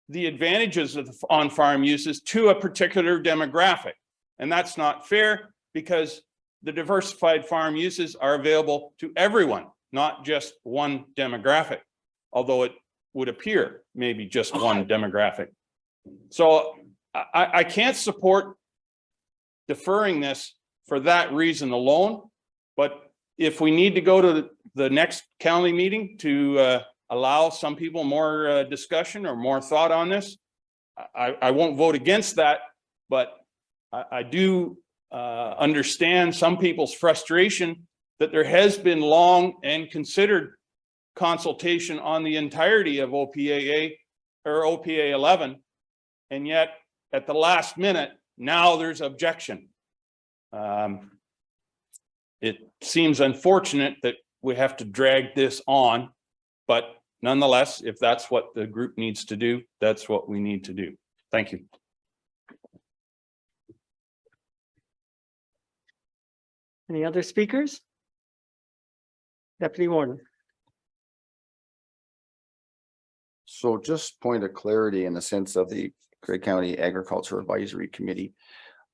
the advantages of the on-farm uses to a particular demographic. And that's not fair, because the diversified farm uses are available to everyone, not just one demographic, although it would appear maybe just one demographic. So I can't support deferring this for that reason alone, but if we need to go to the next county meeting to allow some people more discussion or more thought on this, I won't vote against that, but I do understand some people's frustration that there has been long and considered consultation on the entirety of OPAA or OPA 11, and yet at the last minute, now there's objection. It seems unfortunate that we have to drag this on, but nonetheless, if that's what the group needs to do, that's what we need to do. Thank you. Any other speakers? Deputy Warden. So just point of clarity in the sense of the Craig County Agriculture Advisory Committee.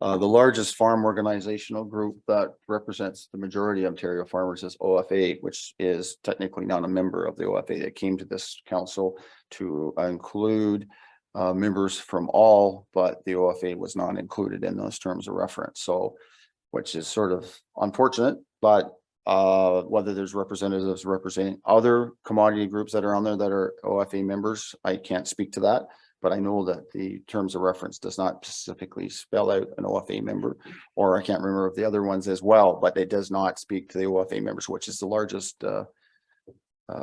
The largest farm organizational group that represents the majority of Ontario farmers is OFA, which is technically not a member of the OFA. That came to this council to include members from all, but the OFA was not included in those terms of reference. So, which is sort of unfortunate, but whether there's representatives representing other commodity groups that are on there that are OFA members, I can't speak to that. But I know that the terms of reference does not specifically spell out an OFA member, or I can't remember if the other ones as well, but it does not speak to the OFA members, which is the largest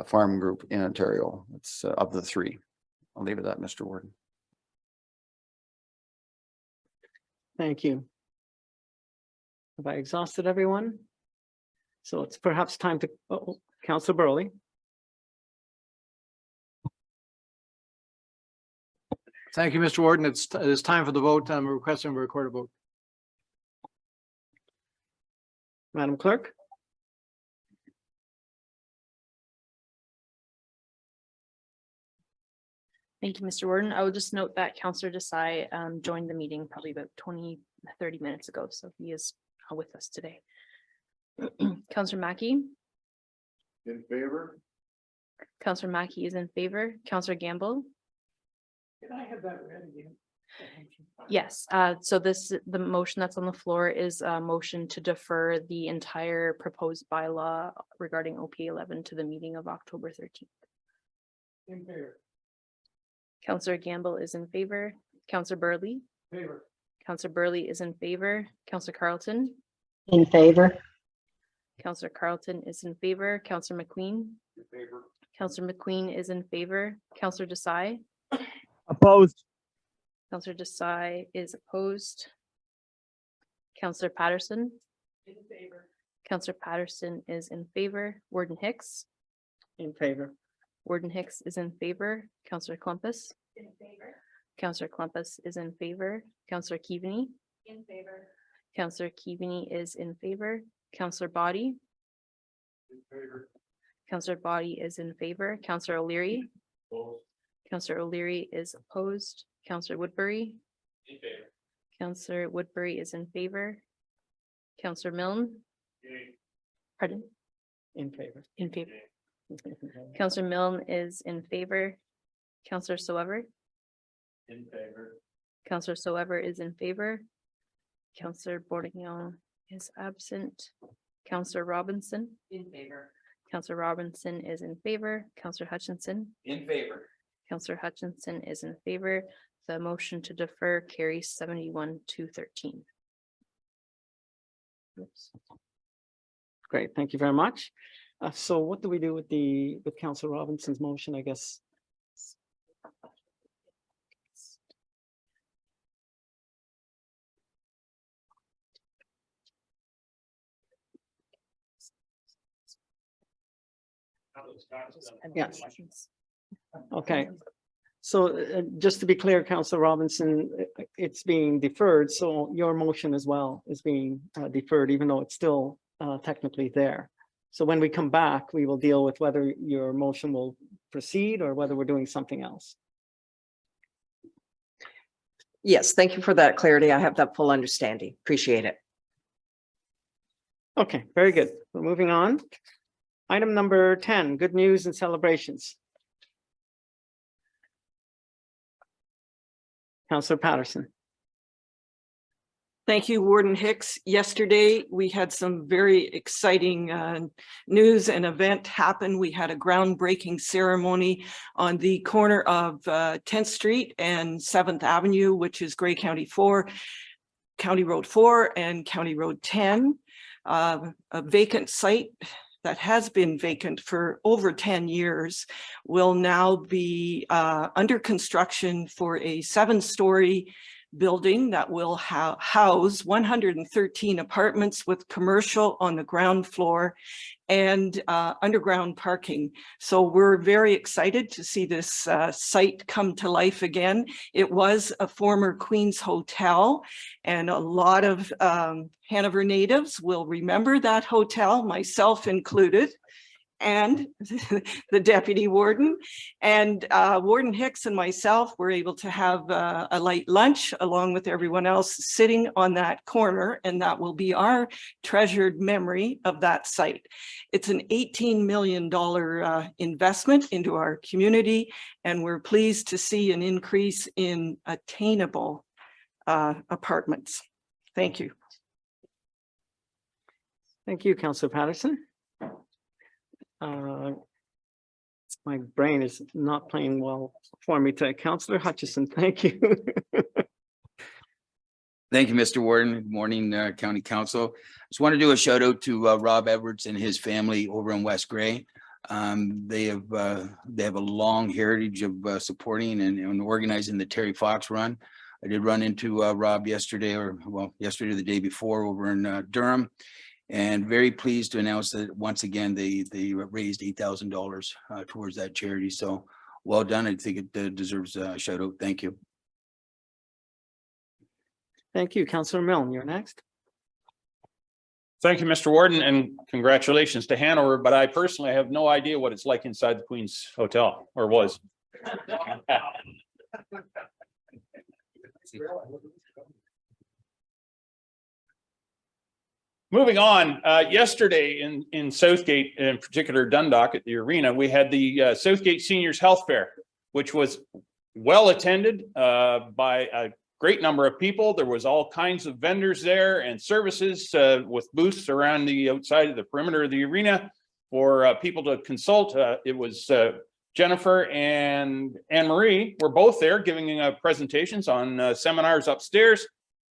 farm group in Ontario. It's of the three. I'll leave it at that, Mr. Warden. Thank you. Have I exhausted everyone? So it's perhaps time to, Councillor Burley. Thank you, Mr. Warden. It's time for the vote. I'm requesting a recorded vote. Madam Clerk. Thank you, Mr. Warden. I will just note that Councillor Desai joined the meeting probably about 30 minutes ago, so he is with us today. Councillor Mackey. In favor? Councillor Mackey is in favor. Councillor Gamble. Can I have that read again? Yes, so the motion that's on the floor is a motion to defer the entire proposed bylaw regarding OPA 11 to the meeting of October 13th. In favor. Councillor Gamble is in favor. Councillor Burley. Favor. Councillor Burley is in favor. Councillor Carleton. In favor. Councillor Carleton is in favor. Councillor McQueen. In favor. Councillor McQueen is in favor. Councillor Desai. Opposed. Councillor Desai is opposed. Councillor Patterson. In favor. Councillor Patterson is in favor. Warden Hicks. In favor. Warden Hicks is in favor. Councillor Clumpus. In favor. Councillor Clumpus is in favor. Councillor Keaveney. In favor. Councillor Keaveney is in favor. Councillor Body. In favor. Councillor Body is in favor. Councillor O'Leary. Councillor O'Leary is opposed. Councillor Woodbury. In favor. Councillor Woodbury is in favor. Councillor Milne. Pardon? In favor. In favor. Councillor Milne is in favor. Councillor Soever. In favor. Councillor Soever is in favor. Councillor Bourdignon is absent. Councillor Robinson. In favor. Councillor Robinson is in favor. Councillor Hutchinson. In favor. Councillor Hutchinson is in favor. The motion to defer carries 71-13. Oops. Great, thank you very much. So what do we do with Councillor Robinson's motion, I guess? Yes. Okay. So just to be clear, Councillor Robinson, it's being deferred, so your motion as well is being deferred, even though it's still technically there. So when we come back, we will deal with whether your motion will proceed or whether we're doing something else. Yes, thank you for that clarity. I have that full understanding. Appreciate it. Okay, very good. We're moving on. Item number 10, good news and celebrations. Councillor Patterson. Thank you, Warden Hicks. Yesterday, we had some very exciting news and event happen. We had a groundbreaking ceremony on the corner of 10th Street and 7th Avenue, which is Grey County 4, County Road 4 and County Road 10. A vacant site that has been vacant for over 10 years will now be under construction for a 7-story building that will house 113 apartments with commercial on the ground floor and underground parking. So we're very excited to see this site come to life again. It was a former Queen's Hotel, and a lot of Hanover natives will remember that hotel, myself included, and the deputy warden. And Warden Hicks and myself were able to have a light lunch along with everyone else sitting on that corner, and that will be our treasured memory of that site. It's an $18 million investment into our community, and we're pleased to see an increase in attainable apartments. Thank you. Thank you, Councillor Patterson. My brain is not playing well for me today. Councillor Hutchison, thank you. Thank you, Mr. Warden. Good morning, County Council. Just want to do a shout out to Rob Edwards and his family over in West Grey. They have a long heritage of supporting and organizing the Terry Fox Run. I did run into Rob yesterday, yesterday or the day before, over in Durham. And very pleased to announce that once again, they raised $8,000 towards that charity. So well done. I think it deserves a shout out. Thank you. Thank you, Councillor Milne. You're next. Thank you, Mr. Warden, and congratulations to Hanover, but I personally have no idea what it's like inside the Queen's Hotel, or was. Moving on, yesterday in Southgate, in particular Dundalk at the arena, we had the Southgate Seniors Health Fair, which was well attended by a great number of people. There was all kinds of vendors there and services with booths around the outside of the perimeter of the arena for people to consult. It was Jennifer and Anne-Marie were both there giving presentations on seminars upstairs.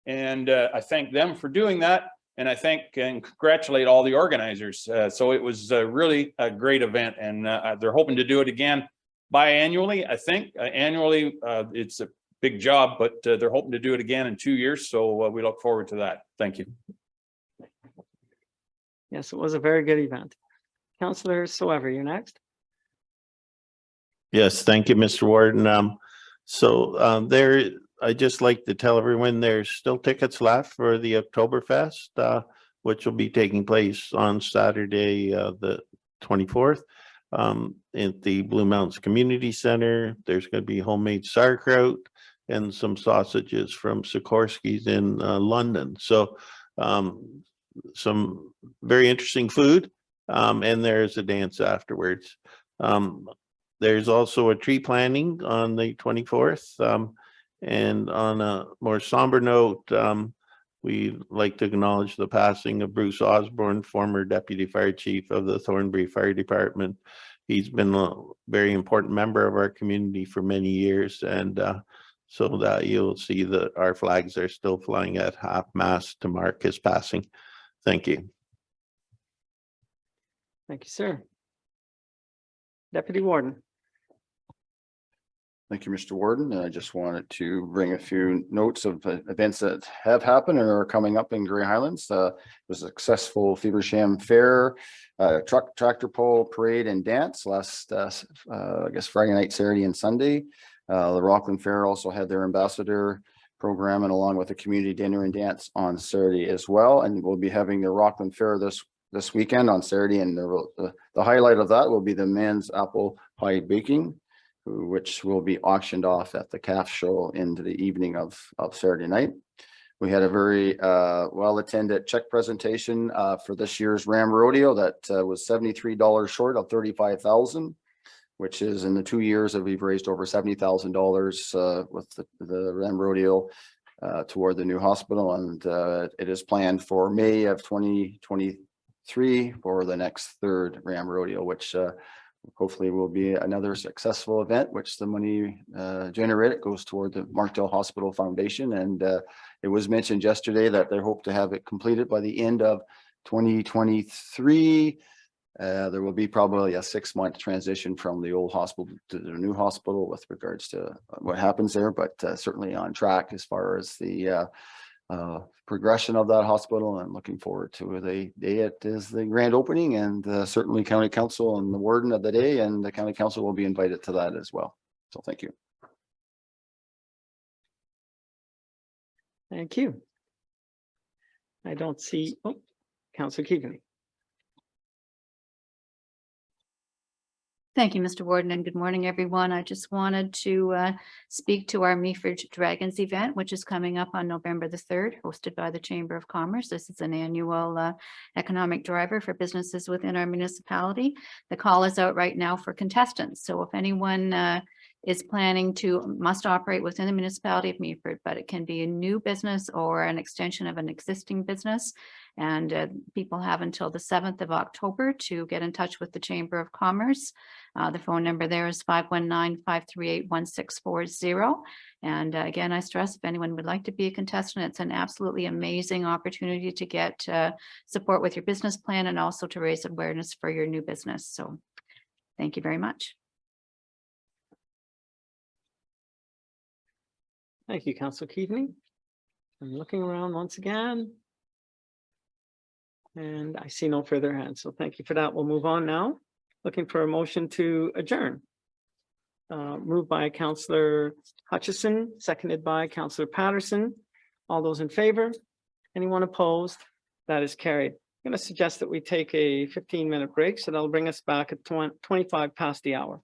And I thank them for doing that. And I thank and congratulate all the organizers. So it was really a great event, and they're hoping to do it again biannually. I think annually it's a big job, but they're hoping to do it again in 2 years. So we look forward to that. Thank you. Yes, it was a very good event. Councillor Soever, you're next. Yes, thank you, Mr. Warden. I'd just like to tell everyone there's still tickets left for the Oktoberfest, which will be taking place on Saturday, the 24th, at the Blue Mountains Community Center. There's going to be homemade sauerkraut and some sausages from Sikorsky's in London. So some very interesting food, and there's a dance afterwards. There's also a tree planting on the 24th. And on a more somber note, we'd like to acknowledge the passing of Bruce Osborne, former Deputy Fire Chief of the Thornbury Fire Department. He's been a very important member of our community for many years, and so that you'll see that our flags are still flying at half-mast to mark his passing. Thank you. Thank you, sir. Deputy Warden. Thank you, Mr. Warden. And I just wanted to bring a few notes of events that have happened and are coming up in Grey Highlands. It was a successful Feversham Fair, tractor pull, parade and dance last, I guess, Friday night, Saturday and Sunday. The Rockland Fair also had their ambassador program and along with a community dinner and dance on Saturday as well. And we'll be having the Rockland Fair this weekend on Saturday. And the highlight of that will be the men's apple pie baking, which will be auctioned off at the calf show into the evening of Saturday night. We had a very well-attended check presentation for this year's Ram Rodeo that was $73 short of $35,000, which is in the 2 years that we've raised over $70,000 with the Ram Rodeo toward the new hospital. And it is planned for May of 2023 for the next third Ram Rodeo, which hopefully will be another successful event, which the money generated goes toward the Markdale Hospital Foundation. And it was mentioned yesterday that they hope to have it completed by the end of 2023. There will be probably a 6-month transition from the old hospital to the new hospital with regards to what happens there, but certainly on track as far as the progression of that hospital, and looking forward to the day it is the grand opening. And certainly County Council and the warden of the day and the County Council will be invited to that as well. So thank you. Thank you. I don't see, Councillor Keegan. Thank you, Mr. Warden, and good morning, everyone. I just wanted to speak to our Meaford Dragons event, which is coming up on November the 3rd, hosted by the Chamber of Commerce. This is an annual economic driver for businesses within our municipality. The call is out right now for contestants. So if anyone is planning must operate within the municipality of Meaford, but it can be a new business or an extension of an existing business. And people have until the 7th of October to get in touch with the Chamber of Commerce. The phone number there is 519-538-1640. And again, I stress, if anyone would like to be a contestant, it's an absolutely amazing opportunity to get support with your business plan and also to raise awareness for your new business. So thank you very much. Thank you, Councillor Keaveney. I'm looking around once again. And I see no further hands. So thank you for that. We'll move on now. Looking for a motion to adjourn. Moved by Councillor Hutchison, seconded by Councillor Patterson. All those in favor? Anyone opposed? That is carried. I'm going to suggest that we take a 15-minute break, so that'll bring us back at 25 past the hour.